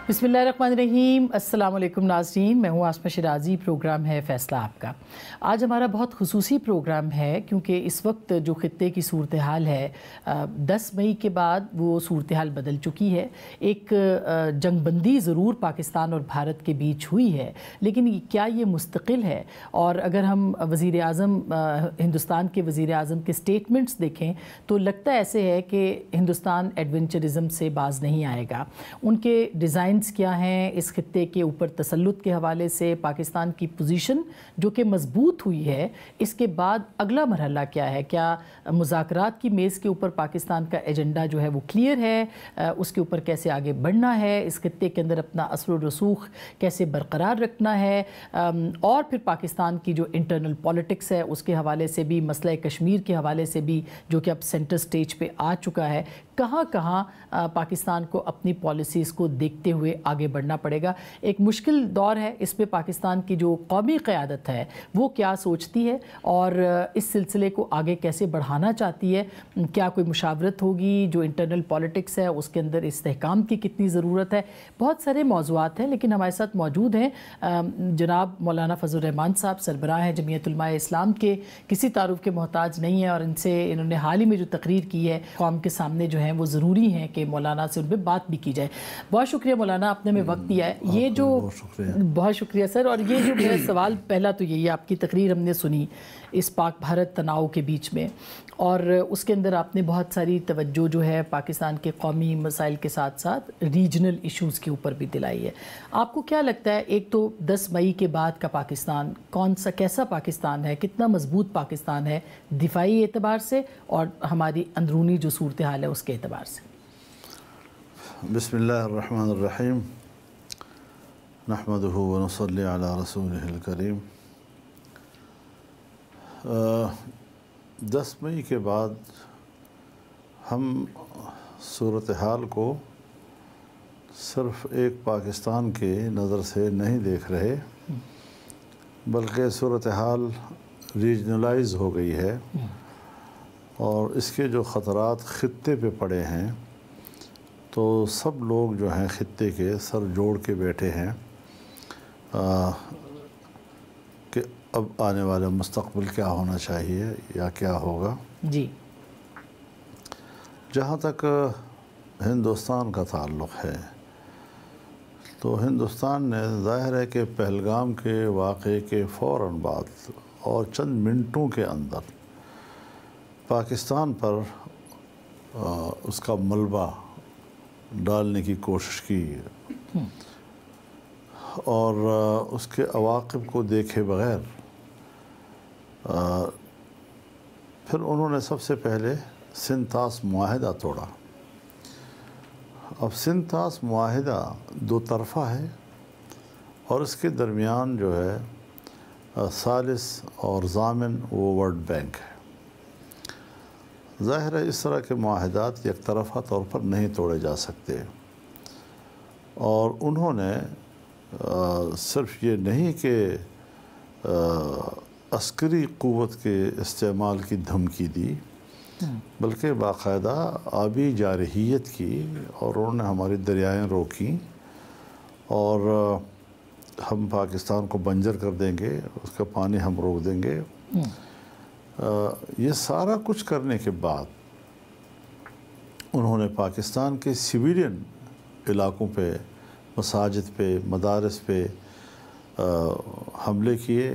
بسم اللہ الرحمن الرحیم۔ السلام علیکم ناظرین، میں ہوں آسمہ شیرازی، پروگرام ہے فیصلہ آپ کا۔ آج ہمارا بہت خصوصی پروگرام ہے کیونکہ اس وقت جو خطے کی صورتحال ہے 10 مئی کے بعد وہ صورتحال بدل چکی ہے۔ ایک جنگ بندی ضرور پاکستان اور بھارت کے بیچ ہوئی ہے، لیکن کیا یہ مستقل ہے؟ اور اگر ہم وزیر اعظم ہندوستان کے وزیر اعظم کے سٹیٹمنٹس دیکھیں تو لگتا ایسے ہے کہ ہندوستان ایڈونچرزم سے باز نہیں آئے گا۔ ان کے ڈیزائنز کیا ہیں، اس خطے کے اوپر تسلط کے حوالے سے پاکستان کی پوزیشن جو کہ مضبوط ہوئی ہے، اس کے بعد اگلا مرحلہ کیا ہے؟ کیا مذاکرات کی میز کے اوپر پاکستان کا ایجنڈا جو ہے وہ کلیئر ہے؟ اس کے اوپر کیسے آگے بڑھنا ہے؟ اس خطے کے اندر اپنا اثر و رسوخ کیسے برقرار رکھنا ہے؟ اور پھر پاکستان کی جو انٹرنل پولیٹکس ہے اس کے حوالے سے بھی، مسئلہ کشمیر کے حوالے سے بھی جو کہ اب سینٹر سٹیج پہ آ چکا ہے، کہاں کہاں پاکستان کو اپنی پالیسیز کو دیکھتے ہوئے آگے بڑھنا پڑے گا۔ ایک مشکل دور ہے، اس پہ پاکستان کی جو قومی قیادت ہے وہ کیا سوچتی ہے اور اس سلسلے کو آگے کیسے بڑھانا چاہتی ہے؟ کیا کوئی مشاورت ہوگی؟ جو انٹرنل پولیٹکس ہے اس کے اندر استحکام کی کتنی ضرورت ہے؟ بہت سارے موضوعات ہیں، لیکن ہمارے ساتھ موجود ہیں جناب مولانا فضل الرحمان صاحب، سربراہ ہیں جمعیت علماء اسلام کے، کسی تعارف کے محتاج نہیں ہیں، اور انہوں نے حال ہی میں جو تقریر کی ہے قوم کے سامنے جو ہے وہ ضروری ہیں کہ مولانا سے ان پہ بات بھی کی جائے۔ بہت شکریہ مولانا، آپ نے ہمیں وقت دیا ہے۔ یہ جو بہت شکریہ سر، اور یہ جو میرا سوال پہلا تو یہی ہے، آپ کی تقریر ہم نے سنی اس پاک بھارت تناؤ کے بیچ میں، اور اس کے اندر آپ نے بہت ساری توجہ جو ہے پاکستان کے قومی مسائل کے ساتھ ساتھ ریجنل ایشوز کے اوپر بھی دلائی ہے۔ آپ کو کیا لگتا ہے، ایک تو 10 مئی کے بعد کا پاکستان کیسا پاکستان ہے، کتنا مضبوط پاکستان ہے دفاعی اعتبار سے اور ہماری اندرونی جو صورتحال ہے اس کے اعتبار سے؟ بسم اللہ الرحمن الرحیم، نحمدہ ونصلی علی رسولہ الکریم۔ 10 مئی کے بعد ہم صورتحال کو صرف ایک پاکستان کے نظر سے نہیں دیکھ رہے، بلکہ صورتحال ریجنلائز ہو گئی ہے، اور اس کے جو خطرات خطے پہ پڑے ہیں تو سب لوگ جو ہیں خطے کے سر جوڑ کے بیٹھے ہیں کہ اب آنے والے مستقبل کیا ہونا چاہیے یا کیا ہوگا۔ جی، جہاں تک ہندوستان کا تعلق ہے تو ہندوستان نے ظاہر ہے کہ پہلگام کے واقعے کے فوراً بعد اور چند منٹوں کے اندر پاکستان پر اس کا ملبہ ڈالنے کی کوشش کی، اور اس کے عواقب کو دیکھے بغیر پھر انہوں نے سب سے پہلے سنتاس معاہدہ توڑا۔ اب سنتاس معاہدہ دو طرفہ ہے، اور اس کے درمیان جو ہے ثالث اور ضامن وہ ورلڈ بینک ہے۔ ظاہر ہے اس طرح کے معاہدات یک طرفہ طور پر نہیں توڑے جا سکتے، اور انہوں نے صرف یہ نہیں کہ عسکری قوت کے استعمال کی دھمکی دی، بلکہ باقاعدہ آبی جارحیت کی، اور انہوں نے ہماری دریائیں روکیں، اور ہم پاکستان کو بنجر کر دیں گے، اس کا پانی ہم روک دیں گے۔ یہ سارا کچھ کرنے کے بعد انہوں نے پاکستان کے سویلین علاقوں پہ، مساجد پہ، مدارس پہ حملے کیے،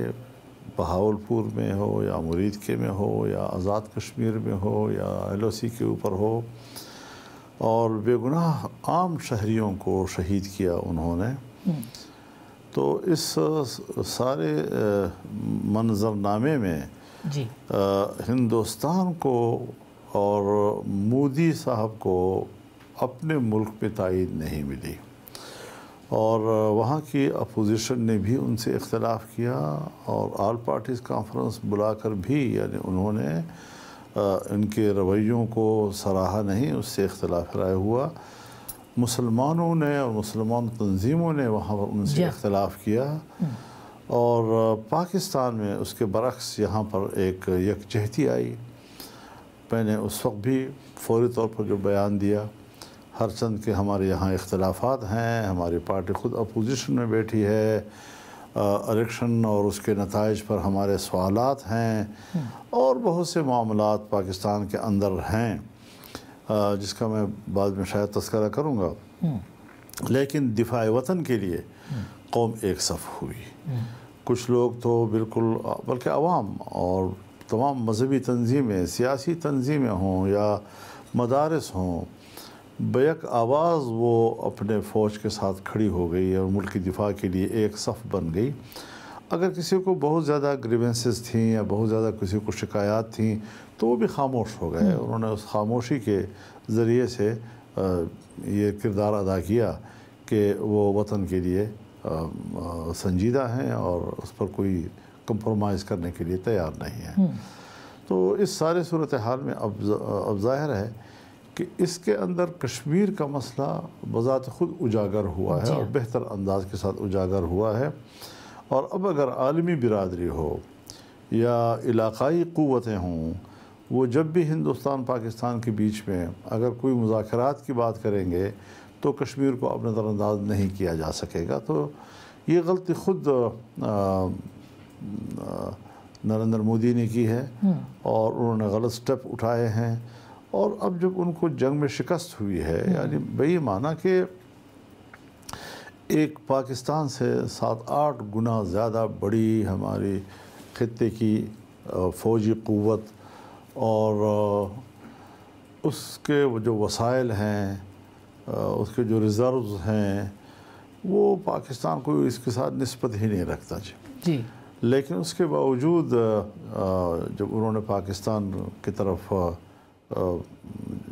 بہاولپور میں ہو یا مرید کے میں ہو یا آزاد کشمیر میں ہو یا LOC کے اوپر ہو، اور بے گناہ عام شہریوں کو شہید کیا انہوں نے۔ تو اس سارے منظرنامے میں جی، ہندوستان کو اور مودی صاحب کو اپنے ملک پہ تائید نہیں ملی، اور وہاں کی اپوزیشن نے بھی ان سے اختلاف کیا، اور آل پارٹیز کانفرنس بلا کر بھی یعنی انہوں نے ان کے رویوں کو سراہا نہیں، اس سے اختلاف رائے ہوا۔ مسلمانوں نے اور مسلمان تنظیموں نے وہاں پر ان سے اختلاف کیا، اور پاکستان میں اس کے برعکس یہاں پر ایک یکجہتی آئی۔ میں نے اس وقت بھی فوری طور پر جو بیان دیا، ہر چند کے ہمارے یہاں اختلافات ہیں، ہماری پارٹی خود اپوزیشن میں بیٹھی ہے، الیکشن اور اس کے نتائج پر ہمارے سوالات ہیں، اور بہت سے معاملات پاکستان کے اندر ہیں جس کا میں بعد میں شاید تذکرہ کروں گا، لیکن دفاع وطن کے لیے قوم ایک صف ہوئی۔ کچھ لوگ تو بالکل، بلکہ عوام اور تمام مذہبی تنظیمیں، سیاسی تنظیمیں ہوں یا مدارس ہوں، بیک آواز وہ اپنے فوج کے ساتھ کھڑی ہو گئی اور ملک کی دفاع کے لیے ایک صف بن گئی۔ اگر کسی کو بہت زیادہ گریونسز تھیں یا بہت زیادہ کسی کو شکایات تھیں تو وہ بھی خاموش ہو گئے۔ انہوں نے اس خاموشی کے ذریعے سے یہ کردار ادا کیا کہ وہ وطن کے لیے سنجیدہ ہیں اور اس پر کوئی کمپرومائز کرنے کے لیے تیار نہیں ہیں۔ تو اس سارے صورتحال میں اب ظاہر ہے کہ اس کے اندر کشمیر کا مسئلہ بذات خود اجاگر ہوا ہے اور بہتر انداز کے ساتھ اجاگر ہوا ہے، اور اب اگر عالمی برادری ہو یا علاقائی قوتیں ہوں، وہ جب بھی ہندوستان پاکستان کے بیچ میں اگر کوئی مذاکرات کی بات کریں گے تو کشمیر کو اب نظر انداز نہیں کیا جا سکے گا۔ تو یہ غلطی خود نریندر مودی نے کی ہے اور انہوں نے غلط سٹیپ اٹھائے ہیں، اور اب جب ان کو جنگ میں شکست ہوئی ہے، یعنی بھئی مانا کہ ایک پاکستان سے 7-8 گنا زیادہ بڑی ہماری خطے کی فوجی قوت اور اس کے جو وسائل ہیں، اس کے جو ریزروز ہیں، وہ پاکستان کو اس کے ساتھ نسبت ہی نہیں رکھتا جی۔ لیکن اس کے باوجود جب انہوں نے پاکستان کی طرف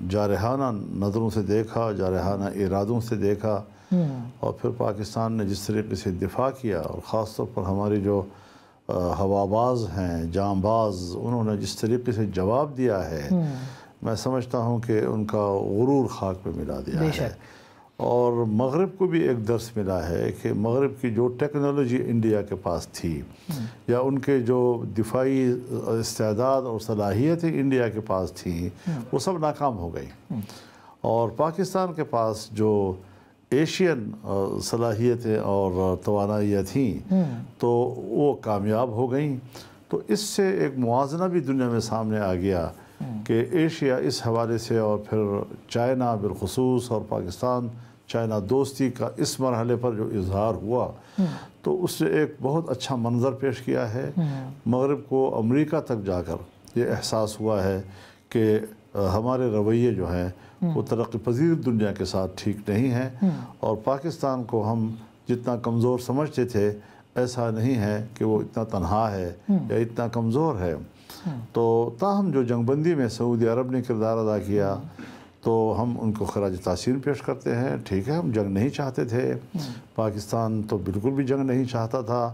جارحانہ نظروں سے دیکھا، جارحانہ ارادوں سے دیکھا، اور پھر پاکستان نے جس طریقے سے دفاع کیا، اور خاص طور پر ہماری جو ہواباز ہیں، جانباز، انہوں نے جس طریقے سے جواب دیا ہے، میں سمجھتا ہوں کہ ان کا غرور خاک پہ ملا دیا ہے۔ اور مغرب کو بھی ایک درس ملا ہے کہ مغرب کی جو ٹیکنالوجی انڈیا کے پاس تھی یا ان کے جو دفاعی استعداد اور صلاحیتیں انڈیا کے پاس تھیں، وہ سب ناکام ہو گئی، اور پاکستان کے پاس جو ایشین صلاحیتیں اور توانائیاں تھیں تو وہ کامیاب ہو گئیں۔ تو اس سے ایک موازنہ بھی دنیا میں سامنے آ گیا کہ ایشیا اس حوالے سے، اور پھر چائنا بالخصوص، اور پاکستان چائنا دوستی کا اس مرحلے پر جو اظہار ہوا، تو اس نے ایک بہت اچھا منظر پیش کیا ہے۔ مغرب کو امریکہ تک جا کر یہ احساس ہوا ہے کہ ہمارے رویے جو ہیں وہ ترقی پذیر دنیا کے ساتھ ٹھیک نہیں ہیں، اور پاکستان کو ہم جتنا کمزور سمجھتے تھے ایسا نہیں ہے کہ وہ اتنا تنہا ہے یا اتنا کمزور ہے۔ تو تاہم جو جنگ بندی میں سعودی عرب نے کردار ادا کیا تو ہم ان کو خراج تحسین پیش کرتے ہیں۔ ٹھیک ہے، ہم جنگ نہیں چاہتے تھے، پاکستان تو بالکل بھی جنگ نہیں چاہتا تھا،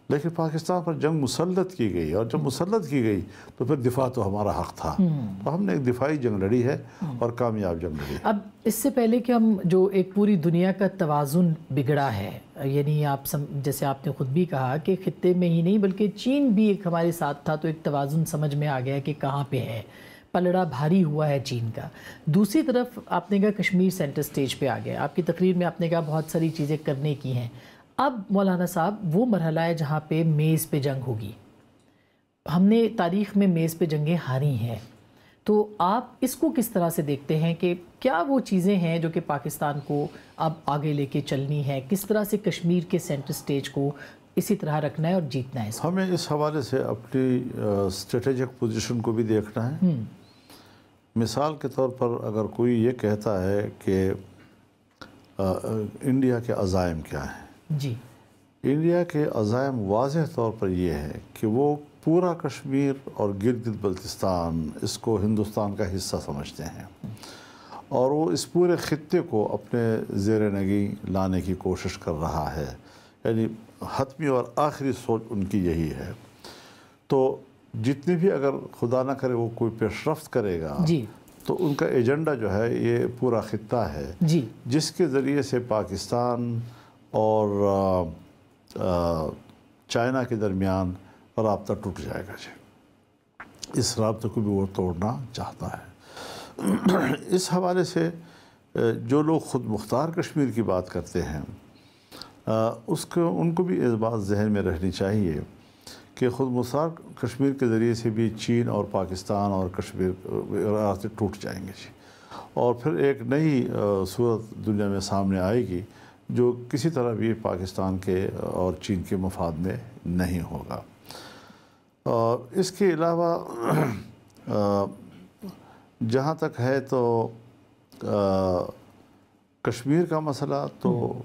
لیکن پاکستان پر جنگ مسلط کی گئی، اور جب مسلط کی گئی تو پھر دفاع تو ہمارا حق تھا، تو ہم نے ایک دفاعی جنگ لڑی ہے اور کامیاب جنگ لڑی۔ اب اس سے پہلے کہ ہم جو ایک پوری دنیا کا توازن بگڑا ہے، یعنی جیسے آپ نے خود بھی کہا کہ خطے میں ہی نہیں بلکہ چین بھی ایک ہمارے ساتھ تھا، تو ایک توازن سمجھ میں آ گیا کہ کہاں پہ ہے، پلڑا بھاری ہوا ہے چین کا۔ دوسری طرف آپ نے کہا کشمیر سینٹر سٹیج پہ آ گیا، آپ کی تقریر میں آپ نے کہا بہت ساری چیزیں کرنے کی ہیں۔ اب مولانا صاحب وہ مرحلہ ہے جہاں پہ میز پہ جنگ ہوگی۔ ہم نے تاریخ میں میز پہ جنگیں ہاری ہیں، تو آپ اس کو کس طرح سے دیکھتے ہیں کہ کیا وہ چیزیں ہیں جو کہ پاکستان کو اب آگے لے کے چلنی ہے، کس طرح سے کشمیر کے سینٹر سٹیج کو اسی طرح رکھنا ہے اور جیتنا ہے؟ ہمیں اس حوالے سے اپنی اسٹریٹجک پوزیشن کو بھی دیکھنا ہے۔ مثال کے طور پر اگر کوئی یہ کہتا ہے کہ انڈیا کے عزائم کیا ہیں، جی، انڈیا کے عزائم واضح طور پر یہ ہے کہ وہ پورا کشمیر اور گلگت بلتستان اس کو ہندوستان کا حصہ سمجھتے ہیں، اور وہ اس پورے خطے کو اپنے زیر نگی لانے کی کوشش کر رہا ہے، یعنی حتمی اور آخری سوچ ان کی یہی ہے۔ تو جتنی بھی اگر خدا نہ کرے وہ کوئی پیش رفت کرے گا تو ان کا ایجنڈا جو ہے یہ پورا خطہ ہے جس کے ذریعے سے پاکستان اور چائنا کے درمیان رابطہ ٹوٹ جائے گا اس رابطے کو بھی وہ توڑنا چاہتا ہے۔ اس حوالے سے جو لوگ خود مختار کشمیر کی بات کرتے ہیں ان کو بھی اس بات ذہن میں رہنی چاہیے کہ خود مختار کشمیر کے ذریعے سے بھی چین اور پاکستان اور کشمیر راستے ٹوٹ جائیں گے جی، اور پھر ایک نئی صورت دنیا میں سامنے آئے گی جو کسی طرح بھی پاکستان کے اور چین کے مفاد میں نہیں ہوگا۔ اس کے علاوہ جہاں تک ہے تو کشمیر کا مسئلہ، تو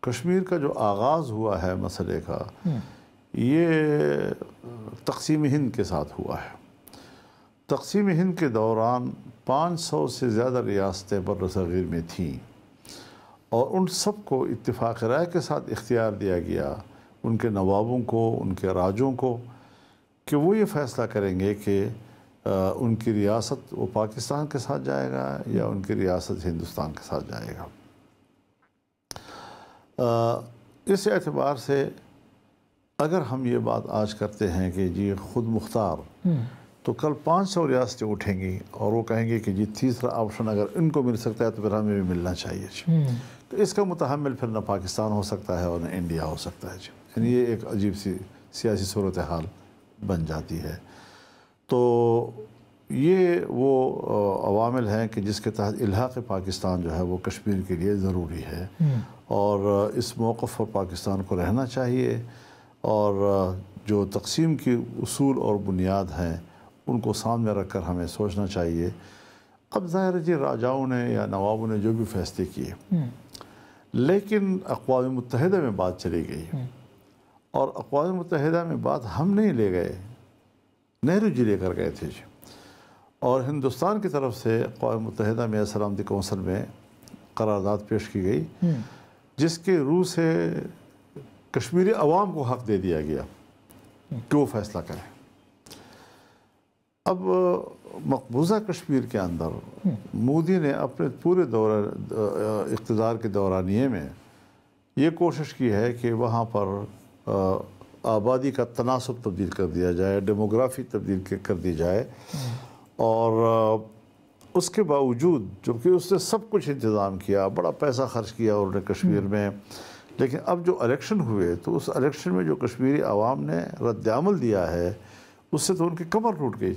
کشمیر کا جو آغاز ہوا ہے مسئلے کا یہ تقسیم ہند کے ساتھ ہوا ہے۔ تقسیم ہند کے دوران 500 سے زیادہ ریاستیں بر صغیر میں تھیں اور ان سب کو اتفاق رائے کے ساتھ اختیار دیا گیا، ان کے نوابوں کو، ان کے راجوں کو، کہ وہ یہ فیصلہ کریں گے کہ ان کی ریاست وہ پاکستان کے ساتھ جائے گا یا ان کی ریاست ہندوستان کے ساتھ جائے گا۔ اس اعتبار سے اگر ہم یہ بات آج کرتے ہیں کہ جی خود مختار، تو کل 500 ریاستیں اٹھیں گی اور وہ کہیں گے کہ جی تیسرا آپشن اگر ان کو مل سکتا ہے تو پھر ہمیں بھی ملنا چاہیے جی۔ تو اس کا متحمل پھر نہ پاکستان ہو سکتا ہے اور نہ انڈیا ہو سکتا ہے جی، یعنی یہ ایک عجیب سی سیاسی صورتحال بن جاتی ہے۔ تو یہ وہ عوامل ہیں کہ جس کے تحت الحاق پاکستان جو ہے وہ کشمیر کے لیے ضروری ہے، اور اس موقف پر پاکستان کو رہنا چاہیے، اور جو تقسیم کی اصول اور بنیاد ہیں ان کو سامنے رکھ کر ہمیں سوچنا چاہیے۔ اب ظاہر جی راجاؤں نے یا نوابوں نے جو بھی فیصلے کیے، لیکن اقوام متحدہ میں بات چلی گئی، اور اقوام متحدہ میں بات ہم نہیں لے گئے، نہرو جی لے کر گئے تھے جی، اور ہندوستان کی طرف سے اقوام متحدہ میں سلامتی کونسل میں قرارداد پیش کی گئی جس کے روح سے کشمیری عوام کو حق دے دیا گیا کہ وہ فیصلہ کریں۔ اب مقبوضہ کشمیر کے اندر مودی نے اپنے پورے اقتدار کے دورانیے میں یہ کوشش کی ہے کہ وہاں پر آبادی کا تناسب تبدیل کر دیا جائے، ڈیموگرافی تبدیل کر دی جائے، اور اس کے باوجود جبکہ اس نے سب کچھ انتظام کیا، بڑا پیسہ خرچ کیا انہوں نے کشمیر میں، لیکن اب جو الیکشن ہوئے تو اس الیکشن میں جو کشمیری عوام نے رد عمل دیا ہے اس سے تو ان کی کمر ٹوٹ گئی۔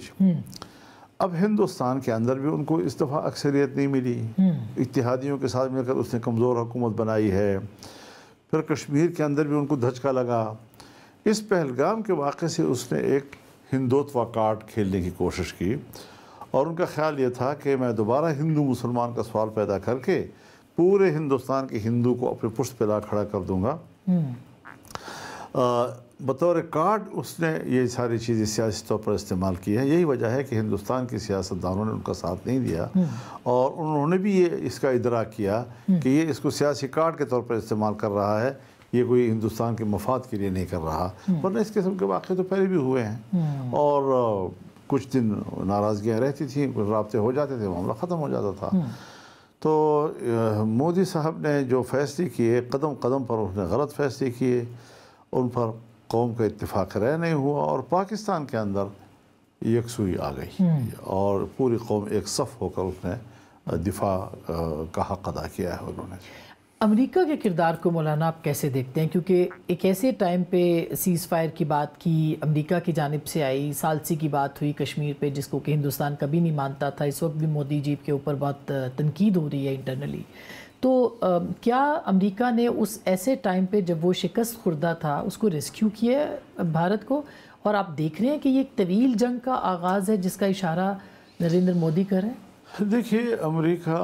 اب ہندوستان کے اندر بھی ان کو اس دفعہ اکثریت نہیں ملی، اتحادیوں کے ساتھ مل کر اس نے کمزور حکومت بنائی ہے، پھر کشمیر کے اندر بھی ان کو دھچکا لگا۔ اس پہلگام کے واقعے سے اس نے ایک ہندوتوا کارڈ کھیلنے کی کوشش کی، اور ان کا خیال یہ تھا کہ میں دوبارہ ہندو مسلمان کا سوال پیدا کر کے پورے ہندوستان کے ہندو کو اپنے پشت پہ لا کھڑا کر دوں گا۔ بطور کارڈ اس نے یہ ساری چیزیں سیاسی طور پر استعمال کی ہیں۔ یہی وجہ ہے کہ ہندوستان کے سیاستدانوں نے ان کا ساتھ نہیں دیا، اور انہوں نے بھی یہ اس کا ادراک کیا کہ یہ اس کو سیاسی کارڈ کے طور پر استعمال کر رہا ہے، یہ کوئی ہندوستان کے مفاد کے لیے نہیں کر رہا، ورنہ اس قسم کے واقعے تو پہلے بھی ہوئے ہیں، اور کچھ دن ناراضگیاں رہتی تھیں، کچھ رابطے ہو جاتے تھے، معاملہ ختم ہو جاتا تھا۔ تو مودی صاحب نے جو فیصلے کیے، قدم قدم پر اس نے غلط فیصلے کیے، ان پر قوم کا اتفاق رائے نہیں ہوا، اور پاکستان کے اندر یکسوئی آ گئی، اور پوری قوم ایک صف ہو کر اس نے دفاع کا حق ادا کیا ہے انہوں نے۔ امریکہ کے کردار کو مولانا آپ کیسے دیکھتے ہیں؟ کیونکہ ایک ایسے ٹائم پہ سیز فائر کی بات کی امریکہ کی جانب سے آئی، ثالثی کی بات ہوئی کشمیر پہ جس کو کہ ہندوستان کبھی نہیں مانتا تھا، اس وقت بھی مودی جی کے اوپر بہت تنقید ہو رہی ہے انٹرنلی، تو کیا امریکہ نے اس ایسے ٹائم پہ جب وہ شکست خوردہ تھا اس کو ریسکیو کیا بھارت کو؟ اور آپ دیکھ رہے ہیں کہ یہ ایک طویل جنگ کا آغاز ہے جس کا اشارہ نریندر مودی کر رہے ہیں؟ دیکھیے امریکہ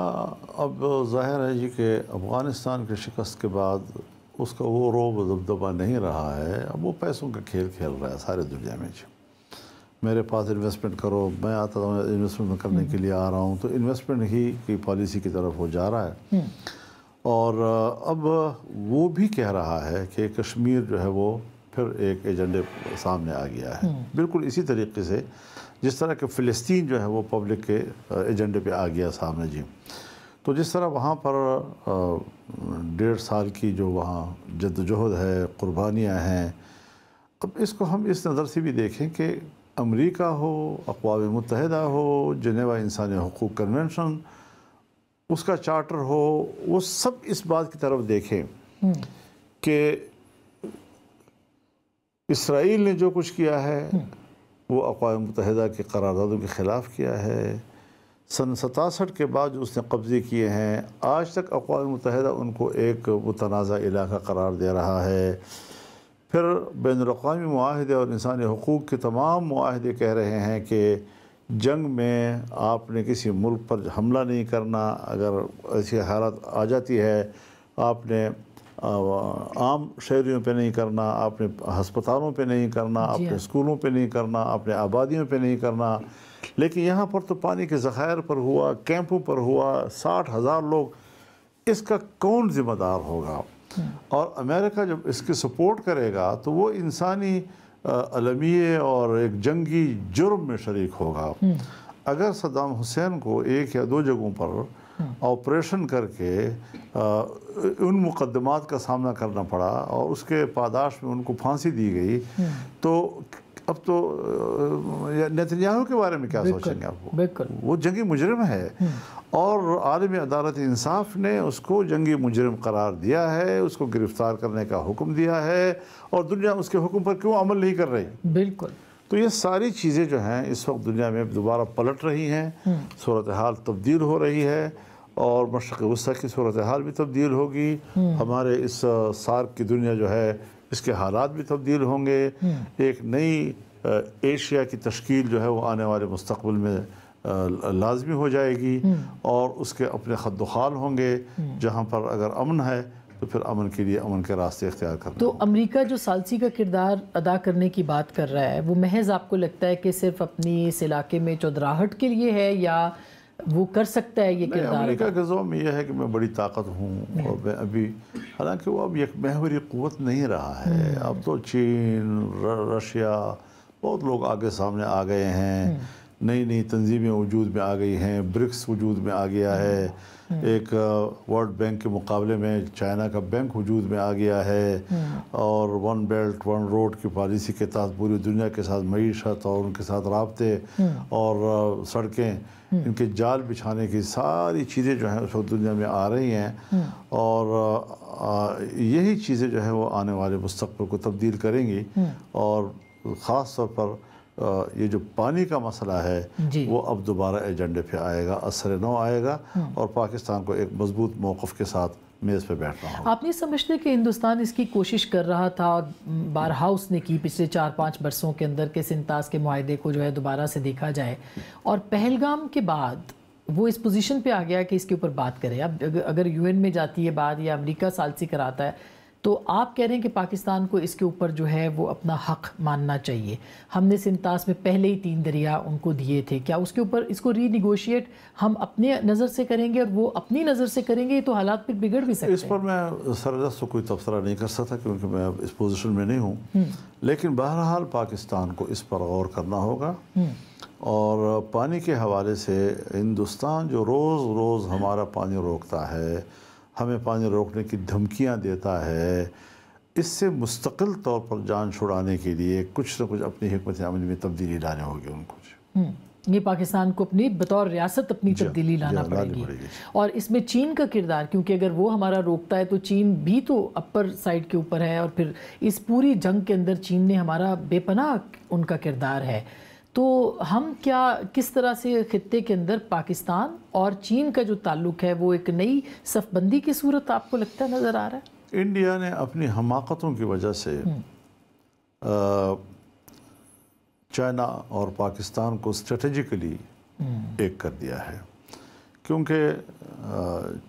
اب ظاہر ہے جی کہ افغانستان کی شکست کے بعد اس کا وہ رعب و دبدبہ نہیں رہا ہے، اب وہ پیسوں کا کھیل کھیل رہا ہے سارے دنیا میں جی، میرے پاس انویسٹمنٹ کرو، میں آتا ہوں انویسٹمنٹ کرنے کے لیے آ رہا ہوں، تو انویسٹمنٹ ہی کی پالیسی کی طرف وہ جا رہا ہے، اور اب وہ بھی کہہ رہا ہے کہ کشمیر جو ہے وہ پھر ایک ایجنڈے سامنے آ گیا ہے، بالکل اسی طریقے سے جس طرح کہ فلسطین جو ہے وہ پبلک کے ایجنڈے پہ آ گیا سامنے جی، تو جس طرح وہاں پر 1.5 سال کی جو وہاں جدوجہد ہے، قربانیاں ہیں، اب اس کو ہم اس نظر سے بھی دیکھیں کہ امریکہ ہو، اقوام متحدہ ہو، جنیوا انسانی حقوق کنونشن، اس کا چارٹر ہو، وہ سب اس بات کی طرف دیکھیں کہ اسرائیل نے جو کچھ کیا ہے وہ اقوام متحدہ کی قراردادوں کے خلاف کیا ہے۔ سن 67 کے بعد جو اس نے قبضے کیے ہیں، آج تک اقوام متحدہ ان کو ایک متنازع علاقہ قرار دے رہا ہے۔ پھر بین الاقوامی معاہدے اور انسانی حقوق کے تمام معاہدے کہہ رہے ہیں کہ جنگ میں آپ نے کسی ملک پر حملہ نہیں کرنا، اگر ایسی حالت آ جاتی ہے آپ نے عام شہریوں پہ نہیں کرنا، آپ نے ہسپتالوں پہ نہیں کرنا، آپ نے اسکولوں پہ نہیں کرنا، آپ نے آبادیوں پہ نہیں کرنا۔ لیکن یہاں پر تو پانی کے ذخائر پر ہوا، کیمپوں پر ہوا، 60,000 لوگ، اس کا کون ذمہ دار ہوگا؟ اور امریکہ جب اس کی سپورٹ کرے گا تو وہ انسانی المیے اور ایک جنگی جرم میں شریک ہوگا۔ اگر صدام حسین کو ایک یا دو جگہوں پر آپریشن کر کے ان مقدمات کا سامنا کرنا پڑا اور اس کے پاداش میں ان کو پھانسی دی گئی، تو اب تو نیتنیاہو کے بارے میں کیا سوچیں گے آپ؟ بالکل وہ جنگی مجرم ہے اور عالمی عدالت انصاف نے اس کو جنگی مجرم قرار دیا ہے، اس کو گرفتار کرنے کا حکم دیا ہے، اور دنیا اس کے حکم پر کیوں عمل نہیں کر رہی؟ بالکل۔ تو یہ ساری چیزیں جو ہیں اس وقت دنیا میں دوبارہ پلٹ رہی ہیں، صورتحال تبدیل ہو رہی ہے، اور مشرق وسطیٰ کی صورتحال بھی تبدیل ہوگی، ہمارے اس سارک کی دنیا جو ہے اس کے حالات بھی تبدیل ہوں گے، ایک نئی ایشیا کی تشکیل جو ہے وہ آنے والے مستقبل میں لازمی ہو جائے گی، اور اس کے اپنے خد و خال ہوں گے، جہاں پر اگر امن ہے تو پھر امن کے لیے امن کے راستے اختیار کرنا۔ تو امریکہ جو ثالثی کا کردار ادا کرنے کی بات کر رہا ہے، وہ محض آپ کو لگتا ہے کہ صرف اپنی اس علاقے میں چودراہٹ کے لیے ہے، یا وہ کر سکتا ہے یہ کردار؟ امریکہ کا زعم یہ ہے کہ میں بڑی طاقت ہوں، اور میں ابھی، حالانکہ وہ اب ایک محوری قوت نہیں رہا ہے، اب تو چین، رشیا، بہت لوگ آگے سامنے آ گئے ہیں، نئی نئی تنظیمیں وجود میں آ گئی ہیں، برکس وجود میں آ گیا ہے، ایک ورلڈ بینک کے مقابلے میں چائنا کا بینک وجود میں آ گیا ہے، اور ون بیلٹ ون روڈ کی پالیسی کے تحت پوری دنیا کے ساتھ معیشت اور ان کے ساتھ رابطے اور سڑکیں، ان کے جال بچھانے کی ساری چیزیں جو ہیں اس وقت دنیا میں آ رہی ہیں، اور یہی چیزیں جو ہیں وہ آنے والے مستقبل کو تبدیل کریں گی، اور خاص طور پر یہ جو پانی کا مسئلہ ہے وہ اب دوبارہ ایجنڈے پہ آئے گا، اثر نو آئے گا، اور پاکستان کو ایک مضبوط موقف کے ساتھ میز پہ بیٹھنا ہوگا۔ آپ نہیں سمجھتے کہ ہندوستان اس کی کوشش کر رہا تھا، اور بارہا اس نے کی پچھلے 4-5 برسوں کے اندر، کہ سنتاس کے معاہدے کو جو ہے دوبارہ سے دیکھا جائے، اور پہلگام کے بعد وہ اس پوزیشن پہ آ گیا کہ اس کے اوپر بات کرے؟ اب اگر یو این میں جاتی ہے بات، یا امریکہ ثالثی کراتا ہے، تو آپ کہہ رہے ہیں کہ پاکستان کو اس کے اوپر جو ہے وہ اپنا حق ماننا چاہیے؟ ہم نے سنتاس میں پہلے ہی 3 دریا ان کو دیے تھے، کیا اس کے اوپر اس کو ری نیگوشیٹ ہم اپنے نظر سے کریں گے اور وہ اپنی نظر سے کریں گے؟ تو حالات پھر بگڑ بھی سکتے ہیں۔ اس پر میں سردست کوئی تبصرہ نہیں کر سکتا کیونکہ میں اب اس پوزیشن میں نہیں ہوں، لیکن بہرحال پاکستان کو اس پر غور کرنا ہوگا، اور پانی کے حوالے سے ہندوستان جو روز روز ہمارا پانی روکتا ہے، ہمیں پانی روکنے کی دھمکیاں دیتا ہے، اس سے مستقل طور پر جان چھڑانے کے لیے کچھ نہ کچھ اپنی حکمت عملی میں تبدیلی لانے ہوگی ان کو۔ یہ پاکستان کو اپنی بطور ریاست اپنی تبدیلی لانا پڑے گی، اور اس میں چین کا کردار، کیونکہ اگر وہ ہمارا روکتا ہے تو چین بھی تو اپر سائڈ کے اوپر ہے، اور پھر اس پوری جنگ کے اندر چین نے ہمارا بے پناہ ان کا کردار ہے۔ تو ہم کس طرح سے خطے کے اندر پاکستان اور چین کا جو تعلق ہے وہ ایک نئی صف بندی کی صورت آپ کو لگتا ہے نظر آ رہا ہے؟ انڈیا نے اپنی حماقتوں کی وجہ سے چائنا اور پاکستان کو اسٹریٹجیکلی ایک کر دیا ہے، کیونکہ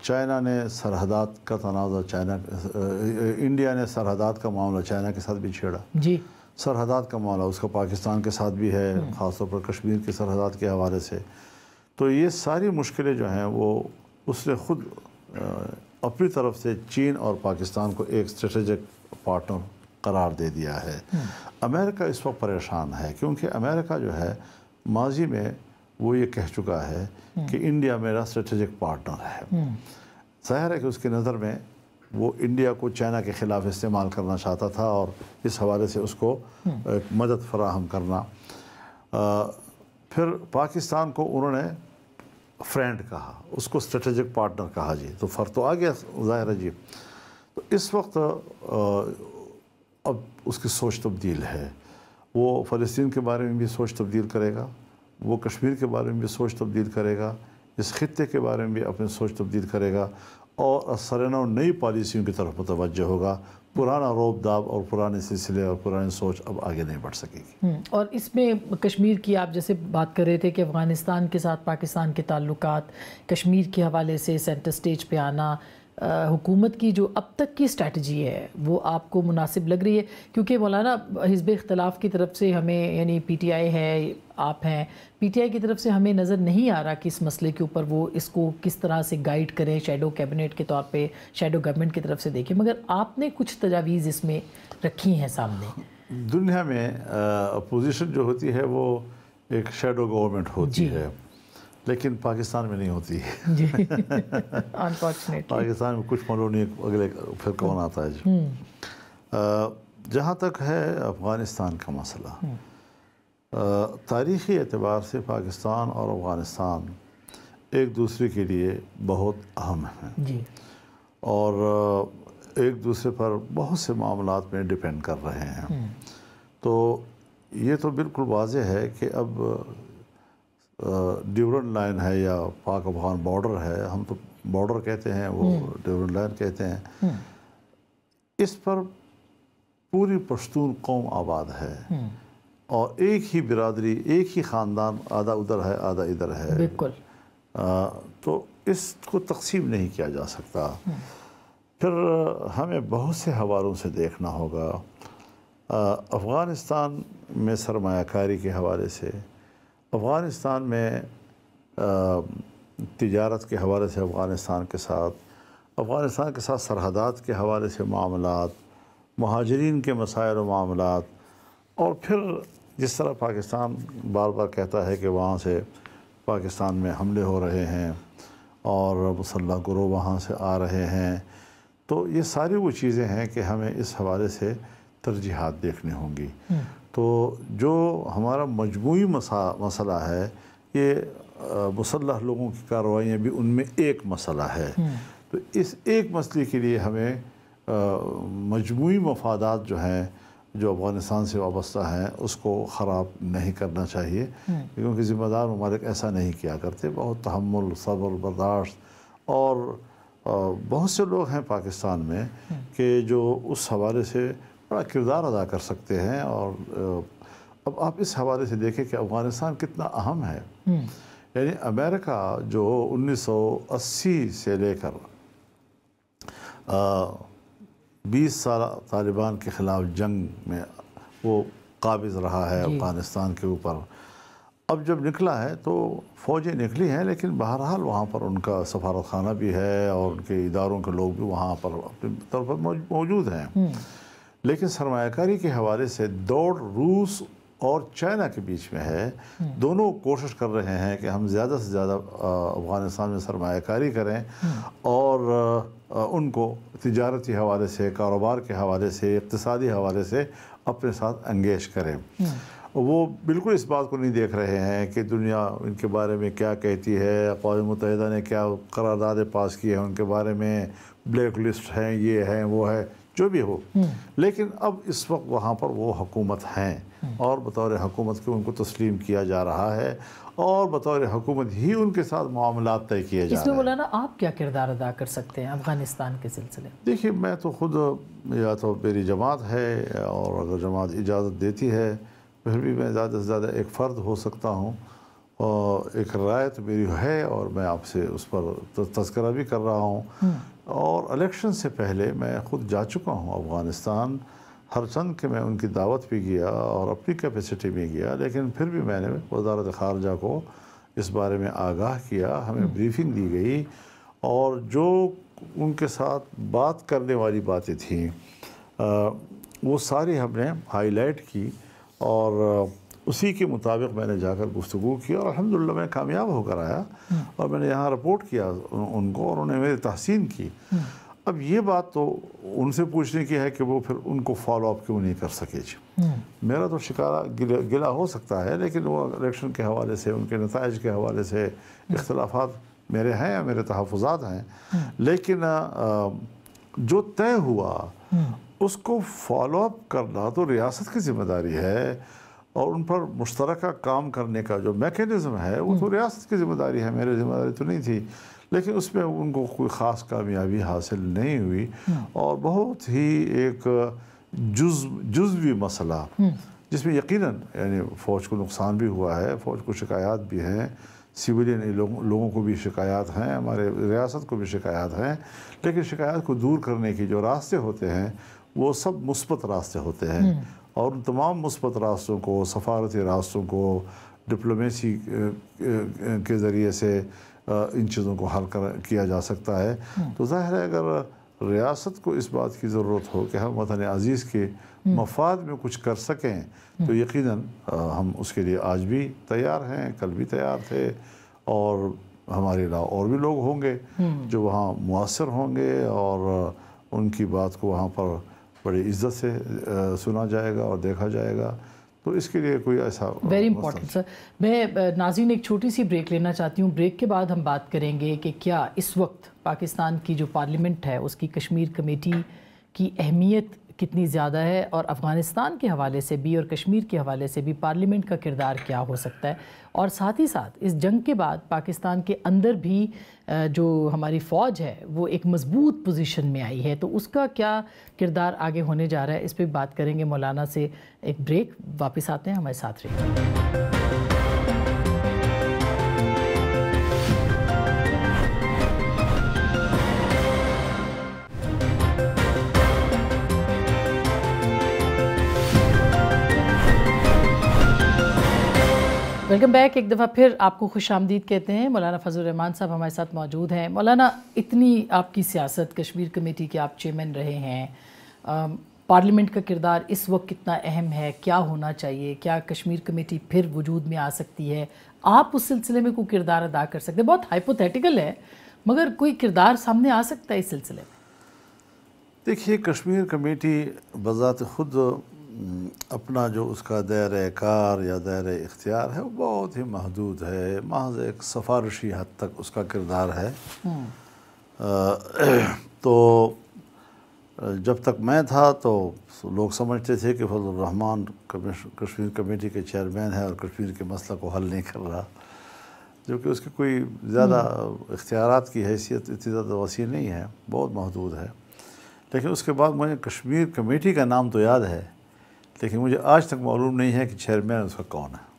چائنا نے سرحدات کا تنازع انڈیا نے سرحدات کا معاملہ چائنا کے ساتھ بھی چھیڑا، جی، سرحدات کا معاملہ اس کا پاکستان کے ساتھ بھی ہے، خاص طور پر کشمیر کی سرحدات کے حوالے سے۔ تو یہ ساری مشکلیں جو ہیں وہ اس نے خود اپنی طرف سے چین اور پاکستان کو ایک اسٹریٹجک پارٹنر قرار دے دیا ہے۔ امریکہ اس وقت پریشان ہے، کیونکہ امریکہ جو ہے ماضی میں وہ یہ کہہ چکا ہے کہ انڈیا میرا اسٹریٹجک پارٹنر ہے۔ ظاہر ہے کہ اس کی نظر میں وہ انڈیا کو چائنا کے خلاف استعمال کرنا چاہتا تھا، اور اس حوالے سے اس کو مدد فراہم کرنا۔ پھر پاکستان کو انہوں نے فرینڈ کہا، اس کو اسٹریٹجک پارٹنر کہا جی، تو فرق تو آ گیا ظاہر ہے جی۔ تو اس وقت اب اس کی سوچ تبدیل ہے، وہ فلسطین کے بارے میں بھی سوچ تبدیل کرے گا، وہ کشمیر کے بارے میں بھی سوچ تبدیل کرے گا، اس خطے کے بارے میں بھی اپنی سوچ تبدیل کرے گا، اور سرنو نئی پالیسیوں کی طرف متوجہ ہوگا۔ پرانا روب داب اور پرانے سلسلے اور پرانی سوچ اب آگے نہیں بڑھ سکے گی۔ اور اس میں کشمیر کی آپ جیسے بات کر رہے تھے کہ افغانستان کے ساتھ پاکستان کے تعلقات، کشمیر کے حوالے سے سینٹر سٹیج پہ آنا، حکومت کی جو اب تک کی اسٹریٹجی ہے وہ آپ کو مناسب لگ رہی ہے؟ کیونکہ مولانا حزب اختلاف کی طرف سے ہمیں، یعنی پی ٹی آئی ہے، آپ ہیں، پی ٹی آئی کی طرف سے ہمیں نظر نہیں آ رہا کہ اس مسئلے کے اوپر وہ اس کو کس طرح سے گائیڈ کریں، شیڈو کیبنٹ کے طور پہ شیڈو گورنمنٹ کی طرف سے دیکھیں، مگر آپ نے کچھ تجاویز اس میں رکھی ہیں سامنے۔ دنیا میں اپوزیشن جو ہوتی ہے وہ ایک شیڈو گورنمنٹ ہوتی ہے، لیکن پاکستان میں نہیں ہوتی جی انفارچونیٹلی پاکستان میں کچھ معلوم نہیں اگلے پھر کون آتا ہے جی۔ جہاں تک ہے افغانستان کا مسئلہ، تاریخی اعتبار سے پاکستان اور افغانستان ایک دوسرے کے لیے بہت اہم ہیں جی، اور ایک دوسرے پر بہت سے معاملات میں ڈیپینڈ کر رہے ہیں۔ تو یہ تو بالکل واضح ہے کہ اب ڈیورنٹ لائن ہے یا پاک افغان بارڈر ہے، ہم تو بارڈر کہتے ہیں، وہ ڈیورنٹ لائن کہتے ہیں، اس پر پوری پشتون قوم آباد ہے، اور ایک ہی برادری، ایک ہی خاندان، آدھا ادھر ہے آدھا ادھر ہے، بالکل۔ تو اس کو تقسیم نہیں کیا جا سکتا۔ پھر ہمیں بہت سے حوالوں سے دیکھنا ہوگا۔ افغانستان میں سرمایہ کاری کے حوالے سے، افغانستان میں تجارت کے حوالے سے، افغانستان کے ساتھ سرحدات کے حوالے سے معاملات، مہاجرین کے مسائل و معاملات، اور پھر جس طرح پاکستان بار بار کہتا ہے کہ وہاں سے پاکستان میں حملے ہو رہے ہیں اور مسلح گروہ وہاں سے آ رہے ہیں، تو یہ ساری وہ چیزیں ہیں کہ ہمیں اس حوالے سے ترجیحات دیکھنی ہوں گی۔ تو جو ہمارا مجموعی مسئلہ ہے، یہ مسلح لوگوں کی کارروائیاں بھی ان میں ایک مسئلہ ہے۔ تو اس ایک مسئلے کے لیے ہمیں مجموعی مفادات جو ہیں، جو افغانستان سے وابستہ ہیں، اس کو خراب نہیں کرنا چاہیے، کیونکہ ذمہ دار ممالک ایسا نہیں کیا کرتے۔ بہت تحمل، صبر، برداشت، اور بہت سے لوگ ہیں پاکستان میں کہ جو اس حوالے سے بڑا کردار ادا کر سکتے ہیں۔ اور اب آپ اس حوالے سے دیکھیں کہ افغانستان کتنا اہم ہے۔ یعنی امریکہ جو 1980 سے لے کر 20 سال طالبان کے خلاف جنگ میں وہ قابض رہا ہے افغانستان کے اوپر، اب جب نکلا ہے تو فوجیں نکلی ہیں، لیکن بہرحال وہاں پر ان کا سفارت خانہ بھی ہے اور ان کے اداروں کے لوگ بھی وہاں پر اپنی طور پر موجود ہیں۔ لیکن سرمایہ کاری کے حوالے سے دوڑ روس اور چائنا کے بیچ میں ہے۔ دونوں کوشش کر رہے ہیں کہ ہم زیادہ سے زیادہ افغانستان میں سرمایہ کاری کریں اور ان کو تجارتی حوالے سے، کاروبار کے حوالے سے، اقتصادی حوالے سے اپنے ساتھ انگیج کریں۔ وہ بالکل اس بات کو نہیں دیکھ رہے ہیں کہ دنیا ان کے بارے میں کیا کہتی ہے، اقوام متحدہ نے کیا قراردادیں پاس کی ہیں ان کے بارے میں، بلیک لسٹ ہیں، یہ ہیں، وہ ہے، جو بھی ہو۔ لیکن اب اس وقت وہاں پر وہ حکومت ہیں، اور بطور حکومت کے ان کو تسلیم کیا جا رہا ہے، اور بطور حکومت ہی ان کے ساتھ معاملات طے کیے جا رہے ہیں۔ اس میں مولانا آپ کیا کردار ادا کر سکتے ہیں افغانستان کے سلسلے میں؟ دیکھیے، میں تو خود، یا تو میری جماعت ہے، اور اگر جماعت اجازت دیتی ہے پھر بھی میں زیادہ سے زیادہ ایک فرد ہو سکتا ہوں، اور ایک رائے تو میری ہے، اور میں آپ سے اس پر تذکرہ بھی کر رہا ہوں۔ اور الیکشن سے پہلے میں خود جا چکا ہوں افغانستان، ہر چند کہ میں ان کی دعوت بھی گیا اور اپنی کیپیسٹی میں گیا، لیکن پھر بھی میں نے وزارت خارجہ کو اس بارے میں آگاہ کیا، ہمیں بریفنگ دی گئی، اور جو ان کے ساتھ بات کرنے والی باتیں تھیں وہ ساری ہم نے ہائی لائٹ کی، اور اسی کے مطابق میں نے جا کر گفتگو کی، اور الحمدللہ میں کامیاب ہو کر آیا، اور میں نے یہاں رپورٹ کیا ان کو، اور انہیں میری تحسین کی۔ اب یہ بات تو ان سے پوچھنے کی ہے کہ وہ پھر ان کو فالو اپ کیوں نہیں کر سکے جی. میرا تو شکارہ گلا ہو سکتا ہے، لیکن وہ الیکشن کے حوالے سے، ان کے نتائج کے حوالے سے اختلافات میرے ہیں یا میرے تحفظات ہیں، لیکن جو طے ہوا اس کو فالو اپ کرنا تو ریاست کی ذمہ داری ہے، اور ان پر مشترکہ کام کرنے کا جو میکینزم ہے وہ تو ریاست کی ذمہ داری ہے، میری ذمہ داری تو نہیں تھی. لیکن اس میں ان کو کوئی خاص کامیابی حاصل نہیں ہوئی، اور بہت ہی ایک جزوی مسئلہ جس میں یقیناً یعنی فوج کو نقصان بھی ہوا ہے، فوج کو شکایات بھی ہیں، سویلین لوگوں کو بھی شکایات ہیں، ہمارے ریاست کو بھی شکایات ہیں، لیکن شکایات کو دور کرنے کی جو راستے ہوتے ہیں وہ سب مثبت راستے ہوتے ہیں، اور ان تمام مثبت راستوں کو، سفارتی راستوں کو، ڈپلومیسی کے ذریعے سے ان چیزوں کو حل کیا جا سکتا ہے. تو ظاہر ہے اگر ریاست کو اس بات کی ضرورت ہو کہ ہم وطن عزیز کے مفاد میں کچھ کر سکیں تو یقیناً ہم اس کے لیے آج بھی تیار ہیں، کل بھی تیار تھے، اور ہمارے علاوہ اور بھی لوگ ہوں گے جو وہاں مؤثر ہوں گے، اور ان کی بات کو وہاں پر بڑی عزت سے سنا جائے گا اور دیکھا جائے گا. تو اس کے لیے کوئی ایسا ویری امپورٹنٹ سر. میں ناظرین ایک چھوٹی سی بریک لینا چاہتی ہوں. بریک کے بعد ہم بات کریں گے کہ کیا اس وقت پاکستان کی جو پارلیمنٹ ہے اس کی کشمیر کمیٹی کی اہمیت کتنی زیادہ ہے، اور افغانستان کے حوالے سے بھی اور کشمیر کے حوالے سے بھی پارلیمنٹ کا کردار کیا ہو سکتا ہے، اور ساتھ ہی ساتھ اس جنگ کے بعد پاکستان کے اندر بھی جو ہماری فوج ہے وہ ایک مضبوط پوزیشن میں آئی ہے، تو اس کا کیا کردار آگے ہونے جا رہا ہے، اس پہ بات کریں گے مولانا سے. ایک بریک، واپس آتے ہیں، ہمارے ساتھ رہیے. Welcome back. ایک دفعہ پھر آپ کو خوش آمدید کہتے ہیں. مولانا فضل الرحمان صاحب ہمارے ساتھ موجود ہیں. مولانا، اتنی آپ کی سیاست، کشمیر کمیٹی کے آپ چیئرمین رہے ہیں، پارلیمنٹ کا کردار اس وقت کتنا اہم ہے، کیا ہونا چاہیے، کیا کشمیر کمیٹی پھر وجود میں آ سکتی ہے، آپ اس سلسلے میں کوئی کردار ادا کر سکتے ہیں؟ بہت ہائپوتھیٹیکل ہے مگر کوئی کردار سامنے آ سکتا ہے اس سلسلے میں؟ دیکھیے، کشمیر کمیٹی بذات خود اپنا جو اس کا دائرہ کار یا دائرہ اختیار ہے وہ بہت ہی محدود ہے، محض ایک سفارشی حد تک اس کا کردار ہے. تو جب تک میں تھا تو لوگ سمجھتے تھے کہ فضل الرحمان کشمیر کمیٹی کے چیئرمین ہے اور کشمیر کے مسئلہ کو حل نہیں کر رہا، جو کہ اس کے کوئی زیادہ اختیارات کی حیثیت اتنی زیادہ وسیع نہیں ہے، بہت محدود ہے. لیکن اس کے بعد مجھے کشمیر کمیٹی کا نام تو یاد ہے، لیکن مجھے آج تک معلوم نہیں ہے کہ چیئرمین اس کا کون ہے.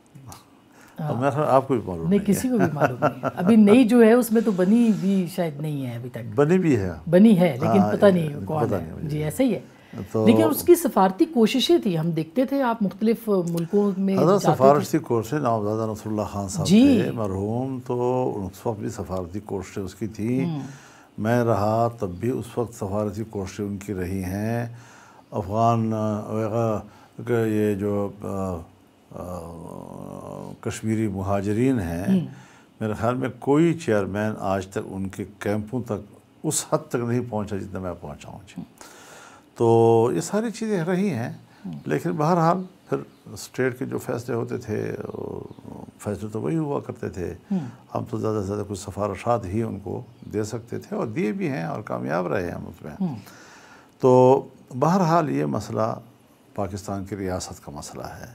آپ کو بھی معلوم نہیں؟ کسی کو بھی معلوم نہیں. ابھی نئی جو ہے اس میں تو بنی بھی شاید نہیں ہے ابھی تک. بنی بھی ہے، بنی ہے لیکن پتہ نہیں کون ہے. جی ایسا ہی ہے. لیکن اس کی سفارتی کوششیں تھی، ہم دیکھتے تھے آپ مختلف ملکوں میں حضرت سفارتی کوششیں نوابزادہ نصر اللہ خان صاحب تھے مرحوم، تو اس وقت بھی سفارتی کوششیں اس کی تھی. میں رہا تب بھی اس وقت سفارتی کوششیں ان کی رہی ہیں. افغان یہ جو کشمیری مہاجرین ہیں، میرے خیال میں کوئی چیئرمین آج تک ان کے کیمپوں تک اس حد تک نہیں پہنچا جتنا میں پہنچا ہوں. تو یہ ساری چیزیں رہی ہیں، لیکن بہرحال پھر اسٹیٹ کے جو فیصلے ہوتے تھے فیصلے تو وہی ہوا کرتے تھے. ہم تو زیادہ سے زیادہ کچھ سفارشات ہی ان کو دے سکتے تھے، اور دیے بھی ہیں اور کامیاب رہے ہم اس میں. تو بہرحال یہ مسئلہ پاکستان کی ریاست کا مسئلہ ہے،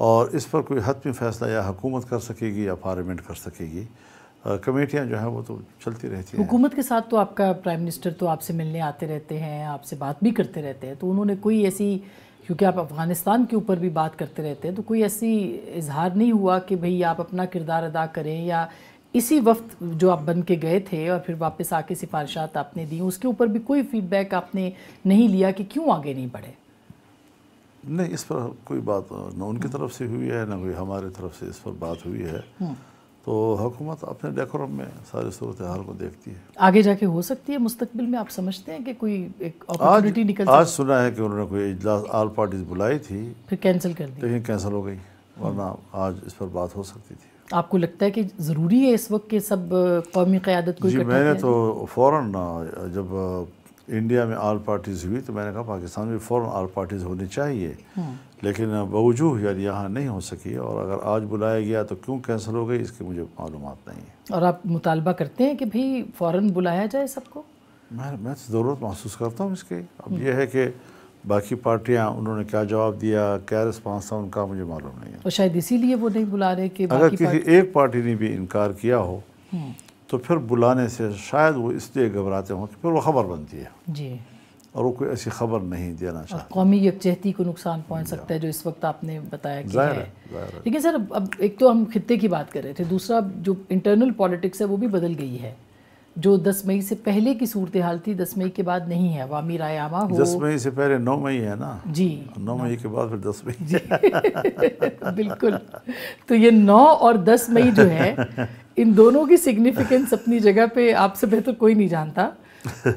اور اس پر کوئی حتمی فیصلہ یا حکومت کر سکے گی یا پارلیمنٹ کر سکے گی. کمیٹیاں جو ہیں وہ تو چلتی رہتی ہیں. حکومت کے ساتھ تو آپ کا پرائم منسٹر تو آپ سے ملنے آتے رہتے ہیں، آپ سے بات بھی کرتے رہتے ہیں، تو انہوں نے کوئی ایسی، کیونکہ آپ افغانستان کے اوپر بھی بات کرتے رہتے ہیں، تو کوئی ایسی اظہار نہیں ہوا کہ بھئی آپ اپنا کردار ادا کریں، یا اسی وقت جو آپ بن کے گئے تھے اور پھر واپس آ کے سفارشات آپ نے دیں، اس کے اوپر بھی کوئی فیڈ بیک آپ نے نہیں لیا کہ کیوں آگے نہیں بڑھے؟ نہیں، اس پر کوئی بات نہ ان کی طرف سے ہوئی ہے، نہ کوئی ہمارے طرف سے اس پر بات ہوئی ہے. تو حکومت اپنے ڈیکورم میں ساری صورتحال کو دیکھتی ہے. آگے جا کے ہو سکتی ہے مستقبل میں، آپ سمجھتے ہیں کہ کوئی ایک اپرچونٹی نکل سکتی؟ آج سنا ہے کہ انہوں نے کوئی اجلاس آل پارٹیز بلائی تھی، پھر کینسل کر دی، لیکن کینسل ہو گئی، ورنہ آج اس پر بات ہو سکتی تھی. آپ کو لگتا ہے کہ ضروری ہے اس وقت کہ سب قومی قیادت کو جی، میں نے تو فوراً جب انڈیا میں آل پارٹیز ہوئی تو میں نے کہا پاکستان میں فوراً آل پارٹیز ہونی چاہیے، لیکن بوجوہ یعنی یہاں نہیں ہو سکی، اور اگر آج بلایا گیا تو کیوں کینسل ہو گئی اس کی مجھے معلومات نہیں ہے۔ اور آپ مطالبہ کرتے ہیں کہ بھئی فوراً بلایا جائے سب کو؟ میں ضرورت محسوس کرتا ہوں اس کی۔ اب یہ ہے کہ باقی پارٹیاں انہوں نے کیا جواب دیا، کیا رسپانس تھا ان کا، مجھے معلوم نہیں ہے۔ اور شاید اسی لیے وہ نہیں بلا رہے کہ اگر کسی ایک پارٹی نے بھی انکار کیا ہو تو پھر بلانے سے شاید وہ اس لیے گھبراتے ہوں کہ پھر وہ خبر بنتی ہے، جی، اور وہ کوئی ایسی خبر نہیں دینا اور چاہتے۔ قومی یکجہتی کو نقصان پہنچ سکتا ہے جو اس وقت آپ نے بتایا کہ ظاہر ہے۔ ہے، ظاہر ہے۔ لیکن سر اب ایک تو ہم خطے کی بات کر رہے تھے، دوسرا جو انٹرنل پالیٹکس ہے وہ بھی بدل گئی ہے، جو 10 مئی سے پہلے کی صورتحال تھی 10 مئی کے بعد نہیں ہے۔ عوامی رائے عامہ ہو 10 مئی سے پہلے 9 مئی ہے نا، جی 9 مئی کے بعد پھر 10 مئی۔ جی بالکل، تو یہ 9 اور 10 مئی جو ہے ان دونوں کی سگنیفیکنس اپنی جگہ پہ آپ سے بہتر کوئی نہیں جانتا،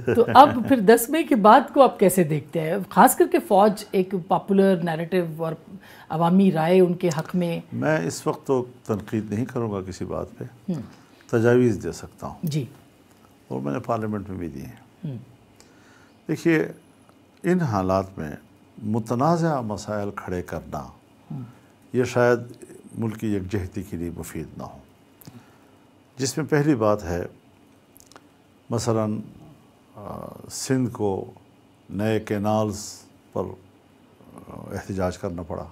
تو اب پھر 10 مئی کے بعد کو آپ کیسے دیکھتے ہیں؟ خاص کر کے فوج ایک پاپولر نیریٹو اور عوامی رائے ان کے حق میں۔ میں اس وقت تو تنقید نہیں کروں گا کسی بات پہ، تجاویز دے سکتا ہوں، جی، اور میں نے پارلیمنٹ میں بھی دی ہیں۔ دیکھیے، ان حالات میں متنازع مسائل کھڑے کرنا یہ شاید ملک کی یکجہتی کے لیے مفید نہ ہو، جس میں پہلی بات ہے مثلاً سندھ کو نئے کینالز پر احتجاج کرنا پڑا،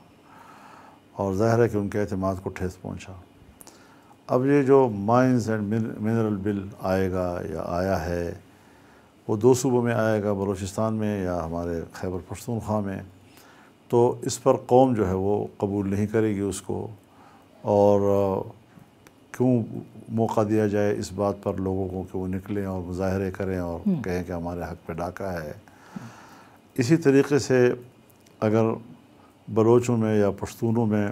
اور ظاہر ہے کہ ان کے اعتماد کو ٹھیس پہنچا۔ اب یہ جو مائنز اینڈ منرل بل آئے گا یا آیا ہے، وہ 2 صوبوں میں آئے گا، بلوچستان میں یا ہمارے خیبر پختونخوا میں، تو اس پر قوم جو ہے وہ قبول نہیں کرے گی اس کو، اور کیوں موقع دیا جائے اس بات پر لوگوں کو کہ وہ نکلیں اور مظاہرے کریں اور کہیں کہ ہمارے حق پہ ڈاکہ ہے۔ اسی طریقے سے اگر بلوچوں میں یا پشتونوں میں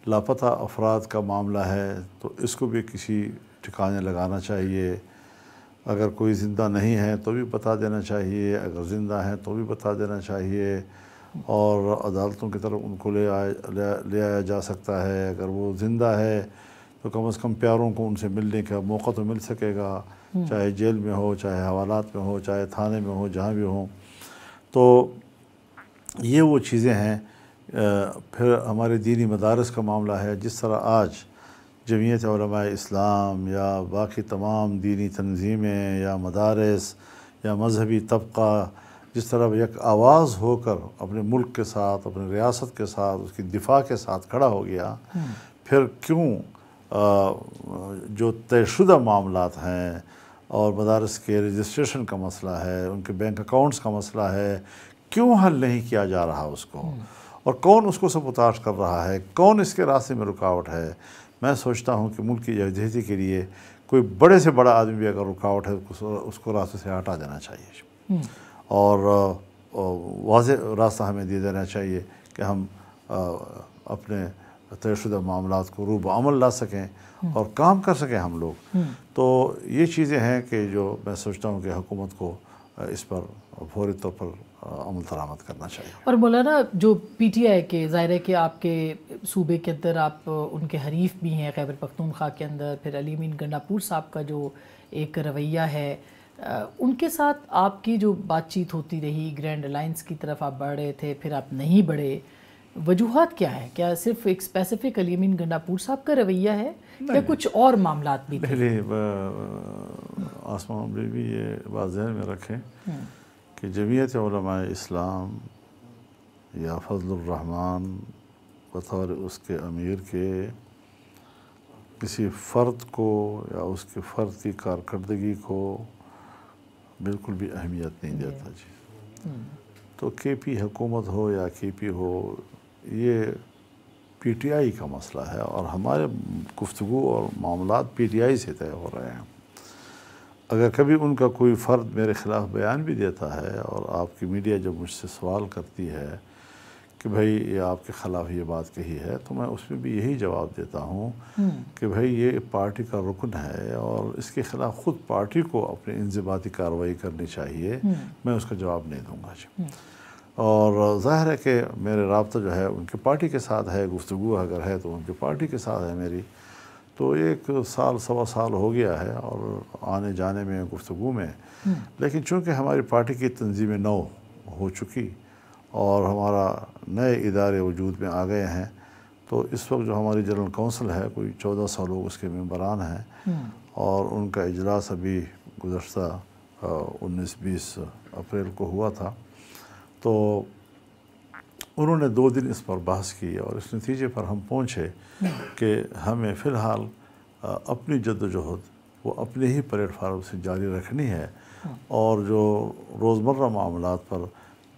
لاپتہ افراد کا معاملہ ہے تو اس کو بھی کسی ٹھکانے لگانا چاہیے، اگر کوئی زندہ نہیں ہے تو بھی بتا دینا چاہیے، اگر زندہ ہیں تو بھی بتا دینا چاہیے، اور عدالتوں کی طرف ان کو لے آیا جا سکتا ہے۔ اگر وہ زندہ ہے تو کم از کم پیاروں کو ان سے ملنے کا موقع تو مل سکے گا، چاہے جیل میں ہو، چاہے حوالات میں ہو، چاہے تھانے میں ہو، جہاں بھی ہو۔ تو یہ وہ چیزیں ہیں۔ پھر ہمارے دینی مدارس کا معاملہ ہے، جس طرح آج جمعیت علماء اسلام یا باقی تمام دینی تنظیمیں یا مدارس یا مذہبی طبقہ جس طرح یک آواز ہو کر اپنے ملک کے ساتھ، اپنے ریاست کے ساتھ، اس کی دفاع کے ساتھ کھڑا ہو گیا، پھر کیوں جو طے شدہ معاملات ہیں اور مدارس کے رجسٹریشن کا مسئلہ ہے، ان کے بینک اکاؤنٹس کا مسئلہ ہے، کیوں حل نہیں کیا جا رہا اس کو، اور کون اس کو سبوتاژ کر رہا ہے، کون اس کے راستے میں رکاوٹ ہے؟ میں سوچتا ہوں کہ ملک کی یکجہتی کے لیے کوئی بڑے سے بڑا آدمی بھی اگر رکاوٹ ہے اس کو راستے سے ہٹا دینا چاہیے، اور واضح راستہ ہمیں دے دینا چاہیے کہ ہم اپنے طے شدہ معاملات کو روح بعمل لا سکیں اور کام کر سکیں ہم لوگ۔ تو یہ چیزیں ہیں کہ جو میں سوچتا ہوں کہ حکومت کو اس پر فوری طور پر عمل درآمد کرنا چاہیے۔ اور مولانا جو پی ٹی آئی کے، ظاہر ہے کہ آپ کے صوبے کے اندر آپ ان کے حریف بھی ہیں، خیبر پختونخوا کے اندر، پھر علی امین گنڈاپور صاحب کا جو ایک رویہ ہے، ان کے ساتھ آپ کی جو بات چیت ہوتی رہی، گرینڈ الائنس کی طرف آپ بڑھ رہے تھے، پھر آپ نہیں بڑھے، وجوہات کیا ہے؟ کیا صرف ایک اسپیسیفک علی امین گنڈاپور صاحب کا رویہ ہے یا کچھ اور معاملات بھی تھے؟ آسمان بھی یہ بات ذہن میں رکھیں کہ جمعیت علماء اسلام یا فضل الرحمن بطور اس کے امیر کے کسی فرد کو یا اس کے فرد کی کارکردگی کو بالکل بھی اہمیت نہیں دیتا جی۔ تو کے پی حکومت ہو یا کے پی ہو، یہ پی ٹی آئی کا مسئلہ ہے، اور ہمارے گفتگو اور معاملات پی ٹی آئی سے طے ہو رہے ہیں۔ اگر کبھی ان کا کوئی فرد میرے خلاف بیان بھی دیتا ہے اور آپ کی میڈیا جب مجھ سے سوال کرتی ہے کہ بھائی یہ آپ کے خلاف یہ بات کہی ہے، تو میں اس میں بھی یہی جواب دیتا ہوں کہ بھائی یہ پارٹی کا رکن ہے اور اس کے خلاف خود پارٹی کو اپنی انضباطی کارروائی کرنی چاہیے، میں اس کا جواب نہیں دوں گا جی۔ اور ظاہر ہے کہ میرے رابطہ جو ہے ان کی پارٹی کے ساتھ ہے، گفتگو اگر ہے تو ان کی پارٹی کے ساتھ ہے میری، تو 1 سال سوا سال ہو گیا ہے اور آنے جانے میں گفتگو میں، لیکن چونکہ ہماری پارٹی کی تنظیم نو ہو چکی اور ہمارا نئے ادارے وجود میں آ گئے ہیں، تو اس وقت جو ہماری جنرل کونسل ہے کوئی 1400 لوگ اس کے ممبران ہیں، اور ان کا اجلاس ابھی گزشتہ 19-20 اپریل کو ہوا تھا۔ تو انہوں نے 2 دن اس پر بحث کی اور اس نتیجے پر ہم پہنچے کہ ہمیں فی الحال اپنی جدوجہد وہ اپنے ہی پلیٹ فارم سے جاری رکھنی ہے، اور جو روزمرہ معاملات پر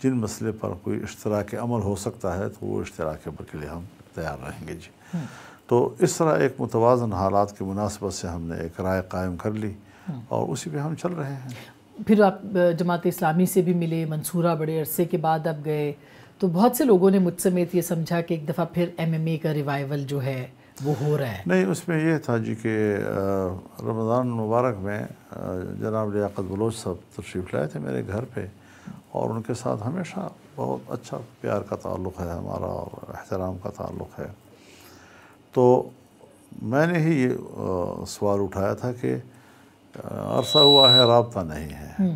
جن مسئلے پر کوئی اشتراک عمل ہو سکتا ہے تو وہ اشتراک عمل کے لیے ہم تیار رہیں گے جی۔ تو اس طرح ایک متوازن حالات کی مناسبت سے ہم نے ایک رائے قائم کر لی اور اسی پہ ہم چل رہے ہیں۔ پھر آپ جماعت اسلامی سے بھی ملے، منصورہ بڑے عرصے کے بعد اب گئے، تو بہت سے لوگوں نے مجھ سمیت یہ سمجھا کہ ایک دفعہ پھر MMA کا ریوائیول جو ہے وہ ہو رہا ہے۔ نہیں، اس میں یہ تھا جی کہ رمضان مبارک میں جناب لیاقت بلوچ صاحب تشریف لائے تھے میرے گھر پہ، اور ان کے ساتھ ہمیشہ بہت اچھا پیار کا تعلق ہے ہمارا اور احترام کا تعلق ہے۔ تو میں نے ہی یہ سوال اٹھایا تھا کہ عرصہ ہوا ہے رابطہ نہیں ہے،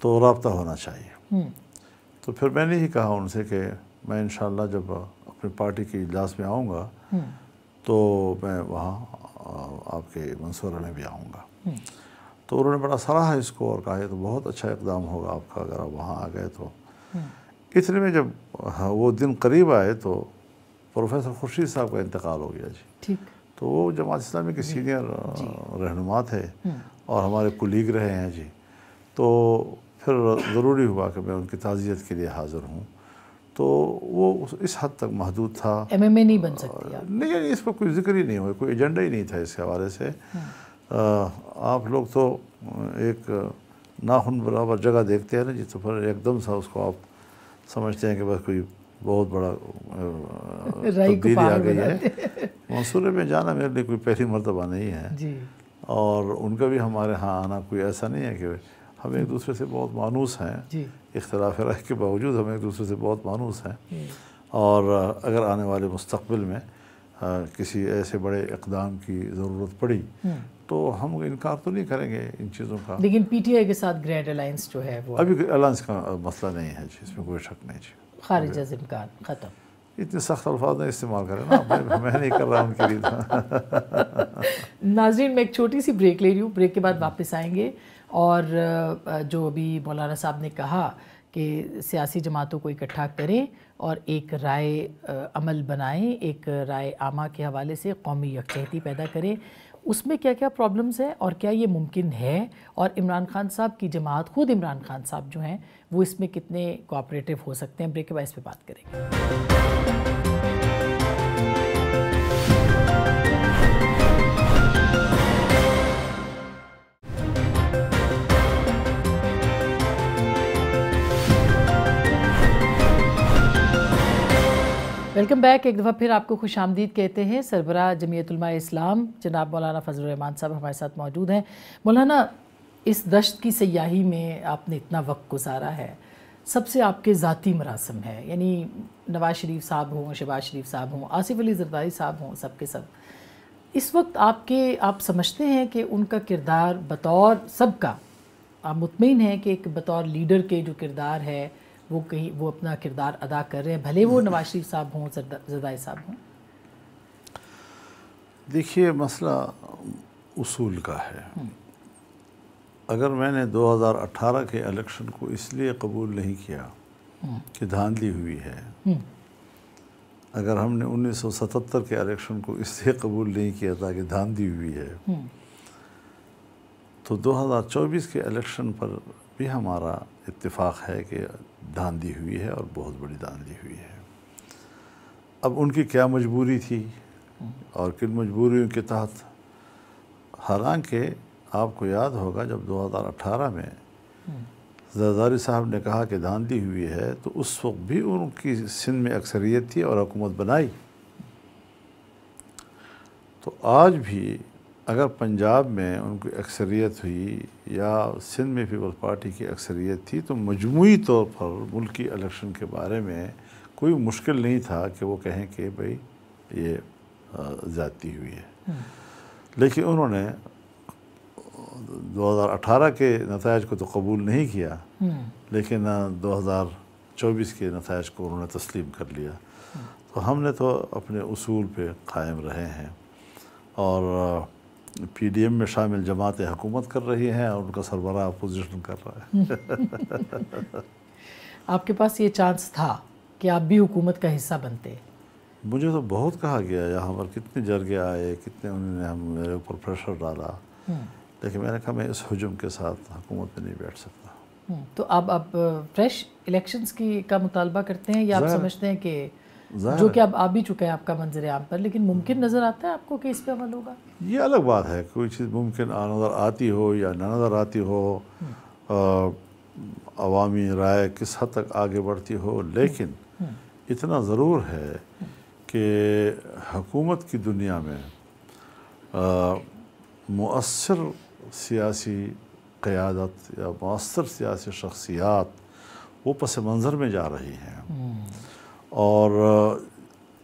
تو رابطہ ہونا چاہیے۔ تو پھر میں نے ہی کہا ان سے کہ میں انشاءاللہ جب اپنی پارٹی کے اجلاس میں آؤں گا تو میں وہاں آپ کے منصورہ میں بھی آؤں گا۔ تو انہوں نے بڑا سراہا اس کو اور کہا یہ تو بہت اچھا اقدام ہوگا آپ کا اگر آپ وہاں آ گئے تو۔ اتنے میں جب وہ دن قریب آئے تو پروفیسر خورشید صاحب کا انتقال ہو گیا جی۔ تو وہ جماعت اسلامی کے سینئر رہنما تھے اور ہمارے کولیگ رہے ہیں جی، تو پھر ضروری ہوا کہ میں ان کی تعزیت کے لیے حاضر ہوں۔ تو وہ اس حد تک محدود تھا، MMA نہیں بن سکتی آپ؟ نہیں، اس پر کوئی ذکر ہی نہیں ہوا، کوئی ایجنڈا ہی نہیں تھا اس کے حوالے سے۔ آپ لوگ تو ایک ناخن برابر جگہ دیکھتے ہیں نا جی، تو پھر ایک دم سا اس کو آپ سمجھتے ہیں کہ بس کوئی بہت بڑا تبدیلی آ گئی ہے۔ منصورے میں جانا میرے لیے کوئی پہلی مرتبہ نہیں ہے، اور ان کا بھی ہمارے ہاں آنا کوئی ایسا نہیں ہے کہ ہم ایک دوسرے سے بہت مانوس ہیں، اختلاف رائے کے باوجود ہم ایک دوسرے سے بہت مانوس ہیں، اور اگر آنے والے مستقبل میں کسی ایسے بڑے اقدام کی ضرورت پڑی تو ہم انکار تو نہیں کریں گے ان چیزوں کا۔ لیکن PTI کے ساتھ گرینڈ الائنس جو ہے وہ ابھی الائنس کا مسئلہ نہیں ہے جی، اس میں کوئی شک نہیں جی، خارج از امکان ختم۔ اتنے سخت الفاظ نہیں استعمال کریں نا، میں نہیں کر رہا ان کے لیے۔ ناظرین، میں ایک چھوٹی سی بریک لے رہی ہوں، بریک کے بعد واپس آئیں گے، اور جو ابھی مولانا صاحب نے کہا کہ سیاسی جماعتوں کو اکٹھا کریں اور ایک رائے عمل بنائیں، ایک رائے عامہ کے حوالے سے قومی یکجہتی پیدا کریں، اس میں کیا کیا پرابلمز ہیں اور کیا یہ ممکن ہے، اور عمران خان صاحب کی جماعت، خود عمران خان صاحب جو ہیں وہ اس میں کتنے کوآپریٹو ہو سکتے ہیں، بریک کے بعد اس پہ بات کریں گے۔ ویلکم بیک، ایک دفعہ پھر آپ کو خوش آمدید کہتے ہیں۔ سربراہ جمعیت علماء اسلام جناب مولانا فضل الرحمان صاحب ہمارے ساتھ موجود ہیں۔ مولانا، اس دشت کی سیاحی میں آپ نے اتنا وقت گزارا ہے، سب سے آپ کے ذاتی مراسم ہیں، یعنی نواز شریف صاحب ہوں، شہباز شریف صاحب ہوں، آصف علی زرداری صاحب ہوں، سب کے سب اس وقت آپ سمجھتے ہیں کہ ان کا کردار بطور سب کا، آپ مطمئن ہیں کہ ایک بطور لیڈر کے جو کردار ہے وہ اپنا کردار ادا کر رہے ہیں، بھلے وہ نواز شریف صاحب ہوں، زرداری صاحب ہوں؟ دیکھیے، مسئلہ اصول کا ہے۔ اگر میں نے 2018 کے الیکشن کو اس لیے قبول نہیں کیا کہ دھاندلی ہوئی ہے، اگر ہم نے 1977 کے الیکشن کو اس لیے قبول نہیں کیا تھا کہ دھاندلی ہوئی ہے، تو 2024 کے الیکشن پر بھی ہمارا اتفاق ہے کہ دھاندلی ہوئی ہے اور بہت بڑی دھاندلی ہوئی ہے۔ اب ان کی کیا مجبوری تھی اور کن مجبوریوں کے تحت، حالانکہ آپ کو یاد ہوگا جب 2018 میں زرداری صاحب نے کہا کہ دھاندلی ہوئی ہے تو اس وقت بھی ان کی سندھ میں اکثریت تھی اور حکومت بنائی۔ تو آج بھی اگر پنجاب میں ان کی اکثریت ہوئی یا سندھ میں پیپلز پارٹی کی اکثریت تھی تو مجموعی طور پر ملکی الیکشن کے بارے میں کوئی مشکل نہیں تھا کہ وہ کہیں کہ بھئی یہ زیادتی ہوئی ہے۔ لیکن انہوں نے 2018 کے نتائج کو تو قبول نہیں کیا، لیکن 2024 کے نتائج کو انہوں نے تسلیم کر لیا۔ تو ہم نے تو اپنے اصول پہ قائم رہے ہیں، اور پی ڈی ایم میں شامل جماعتیں حکومت کر رہی ہیں اور ان کا سربراہ اپوزیشن کر رہا ہے۔ آپ کے پاس یہ چانس تھا کہ آپ بھی حکومت کا حصہ بنتے؟ مجھے تو بہت کہا گیا، یہاں پر کتنے جرگے آئے، کتنے انہوں نے میرے اوپر پریشر ڈالا، لیکن میں نے کہا میں اس ہجوم کے ساتھ حکومت میں نہیں بیٹھ سکتا۔ تو اب آپ فریش الیکشنز کا مطالبہ کرتے ہیں، یا آپ سمجھتے ہیں کہ جو کہ اب آ بھی چکا ہے آپ کا منظر عام پر، لیکن ممکن نظر آتا ہے آپ کو کہ اس پہ عمل ہوگا؟ یہ الگ بات ہے، کوئی چیز ممکن نظر آتی ہو یا نہ نظر آتی ہو، عوامی رائے کس حد تک آگے بڑھتی ہو، لیکن اتنا ضرور ہے کہ حکومت کی دنیا میں مؤثر سیاسی قیادت یا مؤثر سیاسی شخصیات وہ پس منظر میں جا رہی ہیں، اور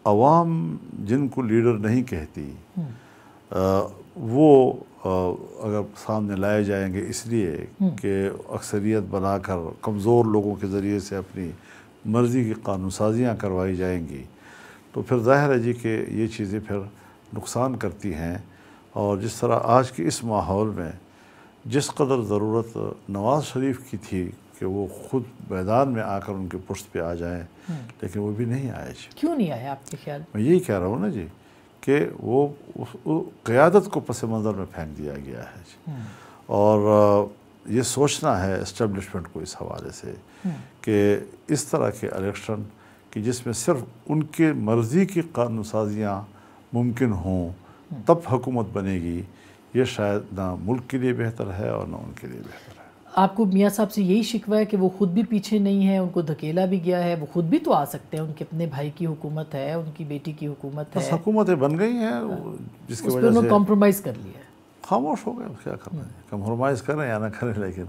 عوام جن کو لیڈر نہیں کہتی وہ اگر سامنے لائے جائیں گے اس لیے کہ اکثریت بنا کر کمزور لوگوں کے ذریعے سے اپنی مرضی کی قانون سازیاں کروائی جائیں گی، تو پھر ظاہر ہے جی کہ یہ چیزیں پھر نقصان کرتی ہیں۔ اور جس طرح آج کے اس ماحول میں جس قدر ضرورت نواز شریف کی تھی کہ وہ خود میدان میں آ کر ان کے پشت پہ آ جائیں، لیکن وہ بھی نہیں آئے جی۔ کیوں نہیں آئے آپ کے خیال میں؟ میں یہی کہہ رہا ہوں نا جی کہ وہ قیادت کو پس منظر میں پھینک دیا گیا ہے جی، اور یہ سوچنا ہے اسٹیبلشمنٹ کو اس حوالے سے کہ اس طرح کے الیکشن کہ جس میں صرف ان کے مرضی کی قانون سازیاں ممکن ہوں تب حکومت بنے گی، یہ شاید نہ ملک کے لیے بہتر ہے اور نہ ان کے لیے بہتر ہے۔ آپ کو میاں صاحب سے یہی شکوہ ہے کہ وہ خود بھی پیچھے نہیں ہیں، ان کو دھکیلا بھی گیا ہے، وہ خود بھی تو آ سکتے ہیں، ان کے اپنے بھائی کی حکومت ہے، ان کی بیٹی کی حکومت ہے، بس حکومتیں بن گئی ہیں جس کی اس پہ وجہ انہوں نے سے کمپرومائز کر لیا ہے۔ خاموش ہو گئے، کیا کرنا ہے، کمپرومائز کریں یا نہ کریں۔ لیکن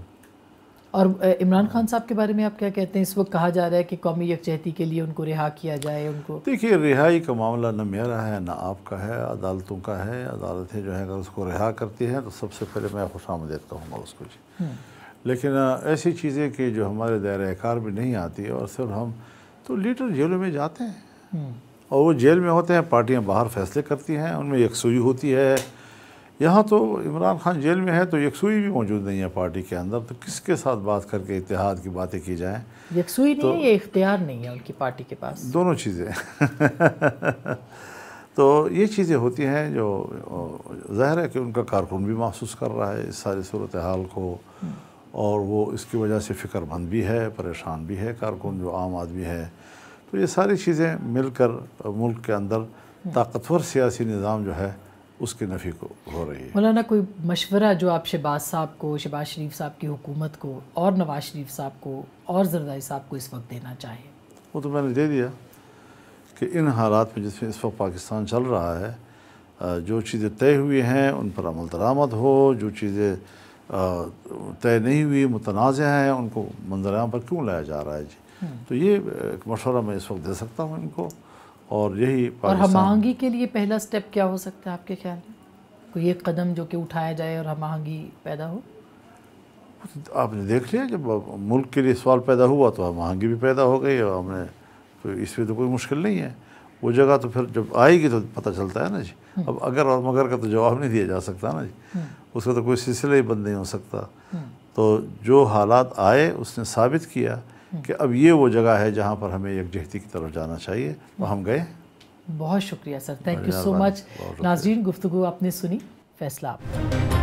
اور عمران خان صاحب کے بارے میں آپ کیا کہتے ہیں؟ اس وقت کہا جا رہا ہے کہ قومی یکجہتی کے لیے ان کو رہا کیا جائے۔ ان کو دیکھیے، رہائی کا معاملہ نہ میرا ہے نہ آپ کا ہے، عدالتوں کا ہے۔ عدالتیں جو ہیں اگر اس کو رہا کرتی ہیں تو سب سے پہلے میں خوش آمدید کہوں گا اس کو جی۔ لیکن ایسی چیزیں کہ جو ہمارے دائرۂ کار میں نہیں آتی، اور صرف ہم تو لیڈر جیلوں میں جاتے ہیں اور وہ جیل میں ہوتے ہیں، پارٹیاں باہر فیصلے کرتی ہیں، ان میں یکسوئی ہوتی ہے۔ یہاں تو عمران خان جیل میں ہے تو یکسوئی بھی موجود نہیں ہے پارٹی کے اندر، تو کس کے ساتھ بات کر کے اتحاد کی باتیں کی جائیں؟ یکسوئی نہیں ہے، یہ اختیار نہیں ہے ان کی پارٹی کے پاس، دونوں چیزیں۔ تو یہ چیزیں ہوتی ہیں جو ظاہر ہے کہ ان کا کارکن بھی محسوس کر رہا ہے اس ساری صورتحال کو، اور وہ اس کی وجہ سے فکر مند بھی ہے، پریشان بھی ہے کارکن جو عام آدمی ہے۔ تو یہ ساری چیزیں مل کر ملک کے اندر طاقتور سیاسی نظام جو ہے اس کے نفی کو ہو رہی ہے۔ مولانا کوئی مشورہ جو آپ شہباز صاحب کو، شہباز شریف صاحب کی حکومت کو، اور نواز شریف صاحب کو اور زرداری صاحب کو اس وقت دینا چاہیں؟ وہ تو میں نے دے دیا کہ ان حالات میں جس میں اس وقت پاکستان چل رہا ہے، جو چیزیں طے ہوئی ہیں ان پر عمل درآمد ہو، جو چیزیں طے نہیں ہوئی، متنازع ہیں، ان کو منظر عام پر کیوں لایا جا رہا ہے جی۔ تو یہ ایک مشورہ میں اس وقت دے سکتا ہوں ان کو، اور یہی اور ہم آہنگی کے لیے پہلا سٹیپ کیا ہو سکتا ہے آپ کے خیال میں؟ کوئی ایک قدم جو کہ اٹھایا جائے اور ہم آہنگی پیدا ہو؟ آپ نے دیکھ لیا جب ملک کے لیے سوال پیدا ہوا تو ہم آہنگی بھی پیدا ہو گئی، اور ہم نے تو اس میں تو کوئی مشکل نہیں ہے۔ وہ جگہ تو پھر جب آئے گی تو پتہ چلتا ہے نا جی۔ اب اگر اور مگر کا تو جواب نہیں دیا جا سکتا نا جی، اس کا تو کوئی سلسلہ ہی بند نہیں ہو سکتا۔ تو جو حالات آئے اس نے ثابت کیا کہ اب یہ وہ جگہ ہے جہاں پر ہمیں یکجہتی کی طرف جانا چاہیے، تو ہم گئے۔ بہت شکریہ سر، تھینک یو سو مچ۔ ناظرین، گفتگو آپ نے سنی، فیصلہ آپ کا۔